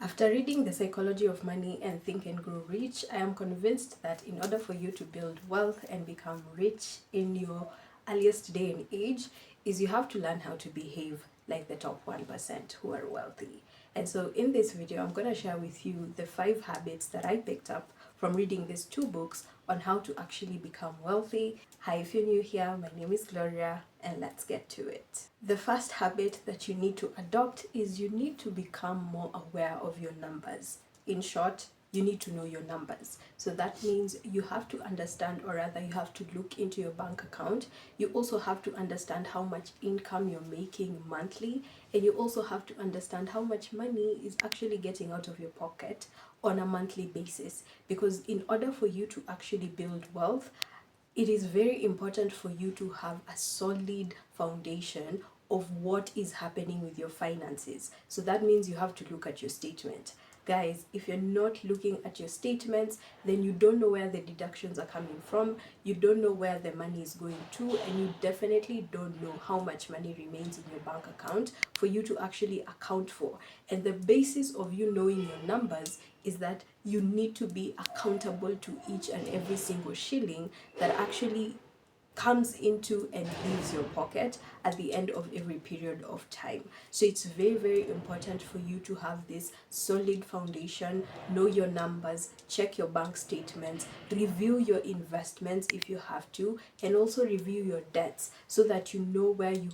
After reading The Psychology of Money and Think and Grow Rich, I am convinced that in order for you to build wealth and become rich in your earliest day and age, is you have to learn how to behave like the top 1% who are wealthy. And so in this video, I'm going to share with you the 5 habits that I picked up from reading these 2 books on how to actually become wealthy. Hi, if you're new here, my name is Gloria, and let's get to it. The first habit that you need to adopt is you need to become more aware of your numbers. In short, you need to know your numbers. So that means you have to understand, or rather you have to look into your bank account. You also have to understand how much income you're making monthly, and you also have to understand how much money is actually getting out of your pocket on a monthly basis. Because in order for you to actually build wealth, it is very important for you to have a solid foundation of what is happening with your finances. So that means you have to look at your statement. Guys, if you're not looking at your statements, then you don't know where the deductions are coming from, you don't know where the money is going to, and you definitely don't know how much money remains in your bank account for you to actually account for. And the basis of you knowing your numbers is that you need to be accountable to each and every single shilling that actually comes into and leaves your pocket at the end of every period of time. So it's very, very important for you to have this solid foundation, know your numbers, check your bank statements, review your investments if you have to, and also review your debts so that you know where you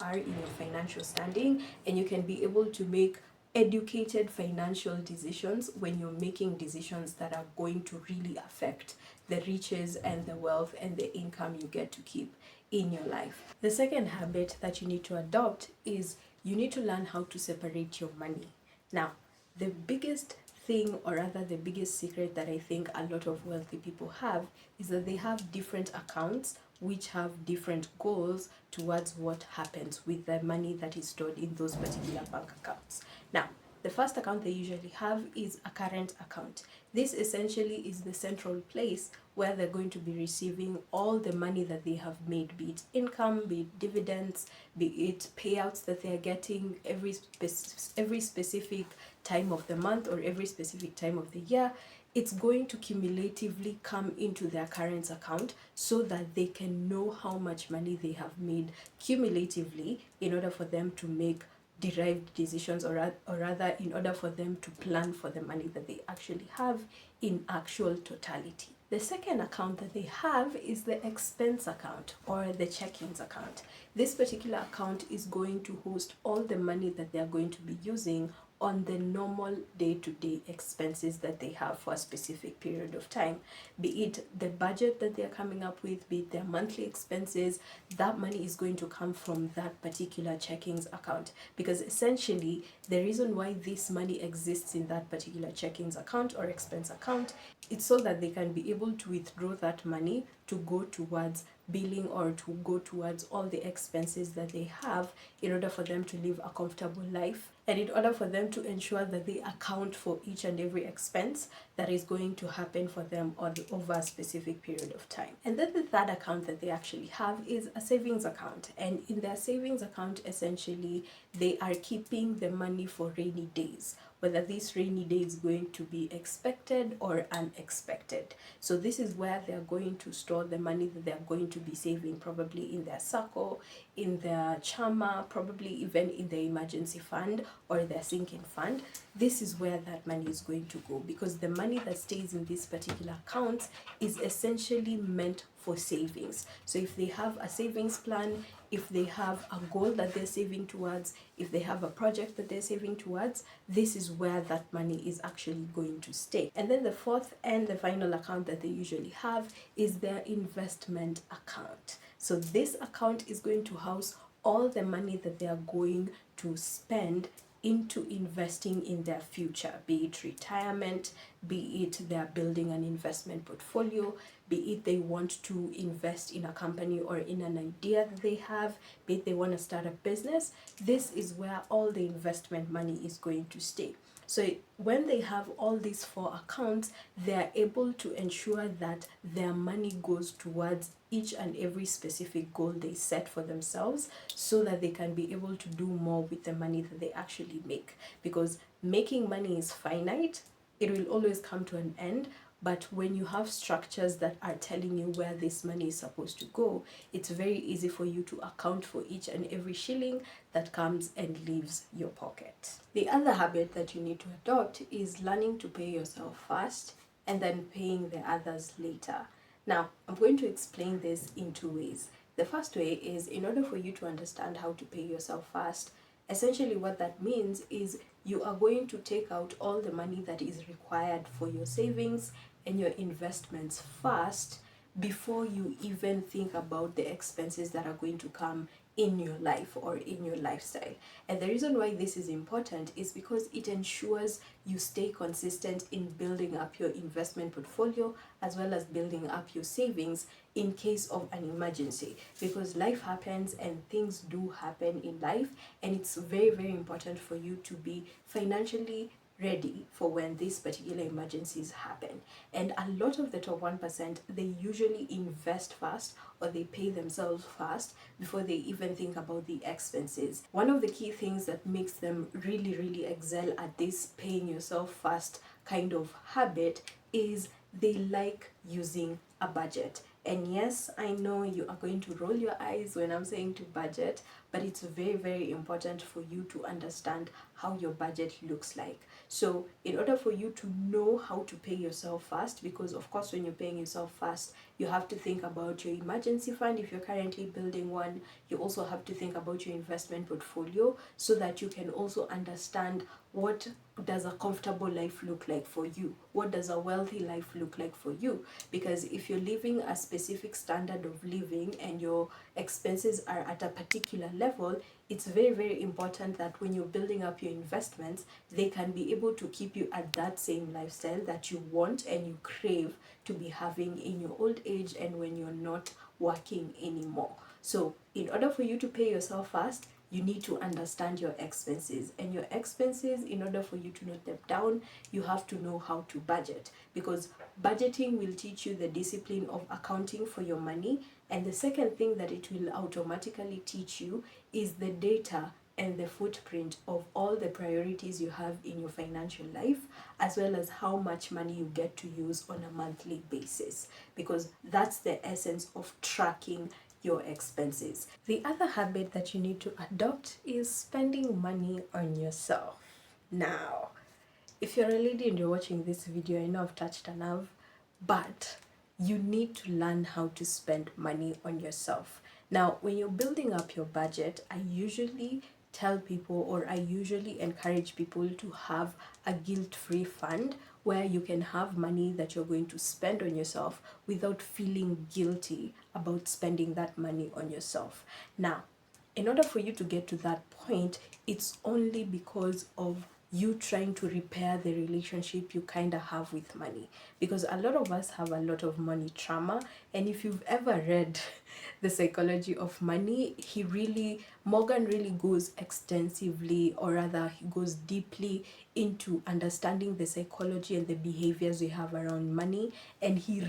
are in your financial standing, and you can be able to make educated financial decisions when you're making decisions that are going to really affect the riches and the wealth and the income you get to keep in your life. The second habit that you need to adopt is you need to learn how to separate your money. Now, the biggest thing, or rather the biggest secret that I think a lot of wealthy people have, is that they have different accounts which have different goals towards what happens with the money that is stored in those particular bank accounts. Now, the first account they usually have is a current account. This essentially is the central place where they're going to be receiving all the money that they have made, be it income, be it dividends, be it payouts that they're getting every specific time of the month or every specific time of the year. It's going to cumulatively come into their current account so that they can know how much money they have made cumulatively in order for them to make derived decisions, or rather in order for them to plan for the money that they actually have in actual totality. The second account that they have is the expense account or the check-ins account. This particular account is going to host all the money that they are going to be using on the normal day-to-day expenses that they have for a specific period of time, be it the budget that they're coming up with, be it their monthly expenses. That money is going to come from that particular checkings account, because essentially the reason why this money exists in that particular checkings account or expense account, it's so that they can be able to withdraw that money to go towards billing or to go towards all the expenses that they have in order for them to live a comfortable life, and in order for them to ensure that they account for each and every expense that is going to happen for them over a specific period of time. And then the third account that they actually have is a savings account, and in their savings account essentially they are keeping the money for rainy days, whether this rainy day is going to be expected or unexpected. So this is where they're going to store the money that they're going to be saving, probably in their circle, in their chama, probably even in the emergency fund or their sinking fund. This is where that money is going to go, because the money that stays in this particular account is essentially meant for savings. So if they have a savings plan, if they have a goal that they're saving towards, if they have a project that they're saving towards, this is where that money is actually going to stay. And then the fourth and the final account that they usually have is their investment account. So this account is going to house all the money that they are going to spend into investing in their future, be it retirement, be it they're building an investment portfolio, be it they want to invest in a company or in an idea that they have, be it they want to start a business. This is where all the investment money is going to stay. So when they have all these 4 accounts, they are able to ensure that their money goes towards each and every specific goal they set for themselves, so that they can be able to do more with the money that they actually make. Because making money is finite, it will always come to an end. But when you have structures that are telling you where this money is supposed to go, it's very easy for you to account for each and every shilling that comes and leaves your pocket. The other habit that you need to adopt is learning to pay yourself first and then paying the others later. Now, I'm going to explain this in two ways. The first way is, in order for you to understand how to pay yourself first, essentially what that means is you are going to take out all the money that is required for your savings and your investments first before you even think about the expenses that are going to come in your life or in your lifestyle. And the reason why this is important is because it ensures you stay consistent in building up your investment portfolio as well as building up your savings in case of an emergency, because life happens and things do happen in life, and it's very, very important for you to be financially ready for when these particular emergencies happen. And a lot of the top 1%, they usually invest first or they pay themselves first before they even think about the expenses. One of the key things that makes them really, really excel at this paying yourself first kind of habit is they like using a budget. And yes, I know you are going to roll your eyes when I'm saying to budget, but it's very, very important for you to understand how your budget looks like. So in order for you to know how to pay yourself first, because of course when you're paying yourself first, you have to think about your emergency fund if you're currently building one. You also have to think about your investment portfolio so that you can also understand what does a comfortable life look like for you? What does a wealthy life look like for you? Because if you're living a specific standard of living and your expenses are at a particular level, it's very, very important that when you're building up your investments, they can be able to keep you at that same lifestyle that you want and you crave to be having in your old age and when you're not working anymore. So in order for you to pay yourself first, you need to understand your expenses, and your expenses, in order for you to note them down, you have to know how to budget, because budgeting will teach you the discipline of accounting for your money. And the second thing that it will automatically teach you is the data and the footprint of all the priorities you have in your financial life, as well as how much money you get to use on a monthly basis, because that's the essence of tracking your expenses. The other habit that you need to adopt is spending money on yourself. Now, if you're a lady and you're watching this video, I know I've touched a nerve, but you need to learn how to spend money on yourself. Now, when you're building up your budget, I usually tell people, or I usually encourage people to have a guilt-free fund where you can have money that you're going to spend on yourself without feeling guilty about spending that money on yourself. Now, in order for you to get to that point, it's only because of you trying to repair the relationship you kind of have with money, because a lot of us have a lot of money trauma. And if you've ever read the psychology of money, Morgan really goes extensively, or rather he goes deeply into understanding the psychology and the behaviors we have around money, and he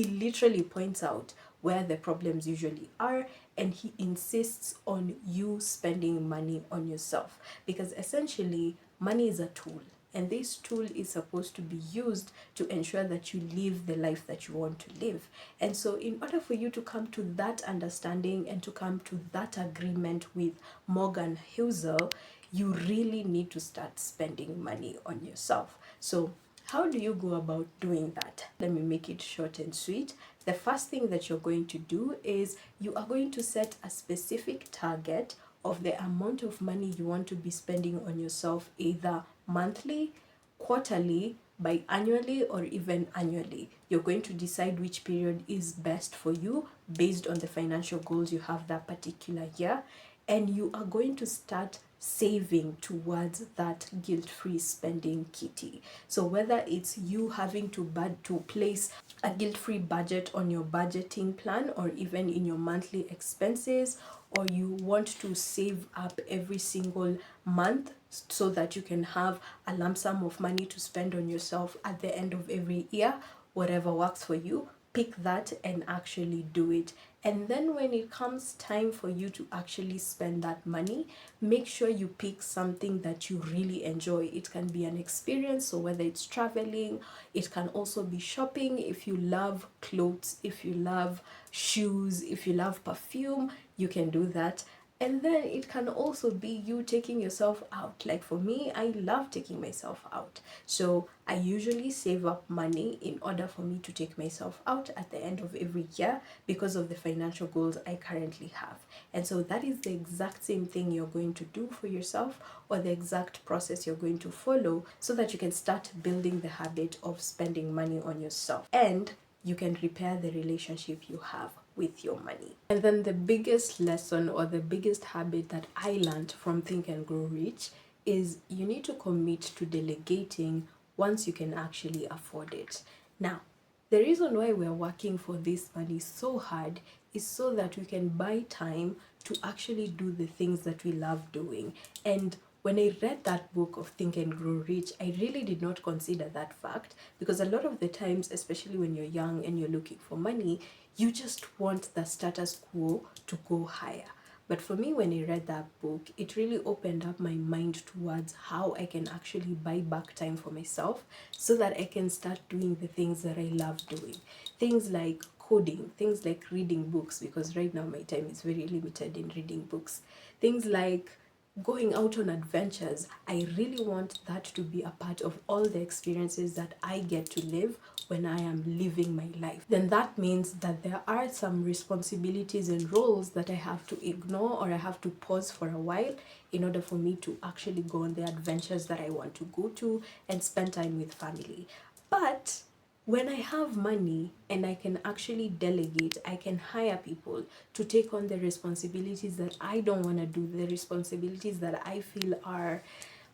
literally points out where the problems usually are, and he insists on you spending money on yourself, because essentially money is a tool, and this tool is supposed to be used to ensure that you live the life that you want to live. And so in order for you to come to that understanding and to come to that agreement with Morgan Housel, you really need to start spending money on yourself. So how do you go about doing that? Let me make it short and sweet. The first thing that you're going to do is you are going to set a specific target of the amount of money you want to be spending on yourself, either monthly, quarterly, biannually, or even annually. You're going to decide which period is best for you based on the financial goals you have that particular year, and you are going to start saving towards that guilt-free spending kitty. So whether it's you having to place a guilt-free budget on your budgeting plan, or even in your monthly expenses, or you want to save up every single month so that you can have a lump sum of money to spend on yourself at the end of every year, whatever works for you, pick that and actually do it. And then when it comes time for you to actually spend that money, make sure you pick something that you really enjoy. It can be an experience, so whether it's traveling, it can also be shopping. If you love clothes, if you love shoes, if you love perfume, you can do that. And then it can also be you taking yourself out. Like for me, I love taking myself out. So I usually save up money in order for me to take myself out at the end of every year because of the financial goals I currently have. And so that is the exact same thing you're going to do for yourself, or the exact process you're going to follow, so that you can start building the habit of spending money on yourself. And you can repair the relationship you have with your money. And then the biggest lesson, or the biggest habit that I learned from Think and Grow Rich, is you need to commit to delegating once you can actually afford it. Now, the reason why we're working for this money so hard is so that we can buy time to actually do the things that we love doing. And when I read that book of Think and Grow Rich, I really did not consider that fact, because a lot of the times, especially when you're young and you're looking for money, you just want the status quo to go higher. But for me, when I read that book, it really opened up my mind towards how I can actually buy back time for myself, so that I can start doing the things that I love doing. Things like coding, things like reading books, because right now my time is very limited in reading books. Things like going out on adventures. I really want that to be a part of all the experiences that I get to live when I am living my life. Then that means that there are some responsibilities and roles that I have to ignore, or I have to pause for a while in order for me to actually go on the adventures that I want to go to and spend time with family. But when I have money and I can actually delegate, I can hire people to take on the responsibilities that I don't want to do, the responsibilities that I feel are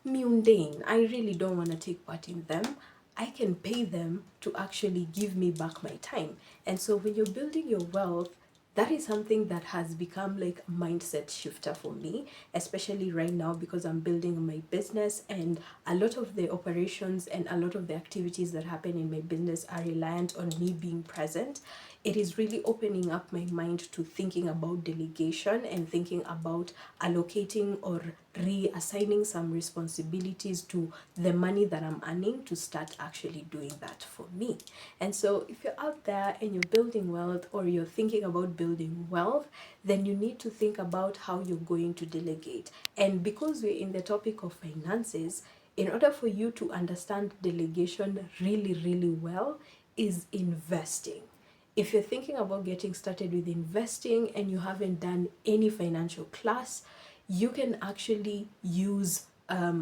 mundane. I really don't want to take part in them. I can pay them to actually give me back my time. And so when you're building your wealth, that is something that has become like a mindset shifter for me, especially right now, because I'm building my business, and a lot of the operations and a lot of the activities that happen in my business are reliant on me being present. It is really opening up my mind to thinking about delegation and thinking about allocating or reassigning some responsibilities to the money that I'm earning to start actually doing that for me. And so if you're out there and you're building wealth, or you're thinking about building wealth, then you need to think about how you're going to delegate. And because we're in the topic of finances, in order for you to understand delegation really, really well, is investing. If you're thinking about getting started with investing and you haven't done any financial class, you can actually use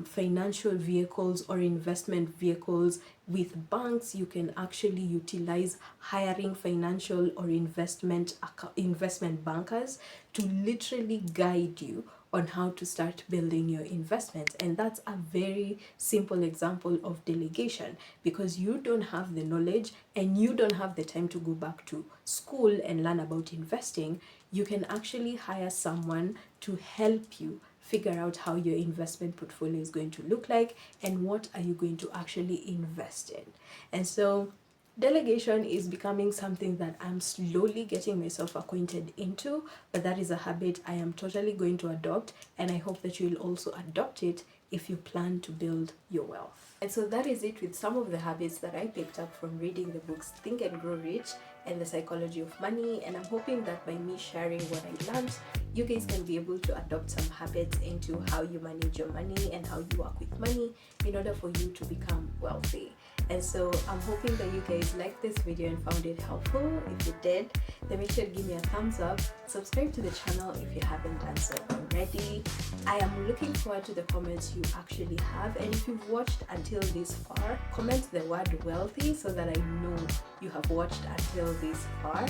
financial vehicles or investment vehicles with banks. You can actually utilize hiring financial or investment bankers to literally guide you on how to start building your investments. And that's a very simple example of delegation, because you don't have the knowledge and you don't have the time to go back to school and learn about investing. You can actually hire someone to help you figure out how your investment portfolio is going to look like and what are you going to actually invest in. And so delegation is becoming something that I'm slowly getting myself acquainted into, but that is a habit I am totally going to adopt, and I hope that you'll also adopt it if you plan to build your wealth. And so that is it with some of the habits that I picked up from reading the books Think and Grow Rich and The Psychology of Money. And I'm hoping that by me sharing what I learned, you guys can be able to adopt some habits into how you manage your money and how you work with money in order for you to become wealthy. And so I'm hoping that you guys liked this video and found it helpful. If you did, then make sure to give me a thumbs up. Subscribe to the channel if you haven't done so already. I am looking forward to the comments you actually have. And if you've watched until this far, comment the word wealthy so that I know you have watched until this far.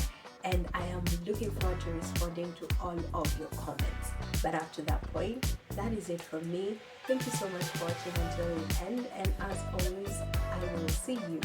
And I am looking forward to responding to all of your comments. But up to that point, that is it from me. Thank you so much for watching until the end, and as always, I will see you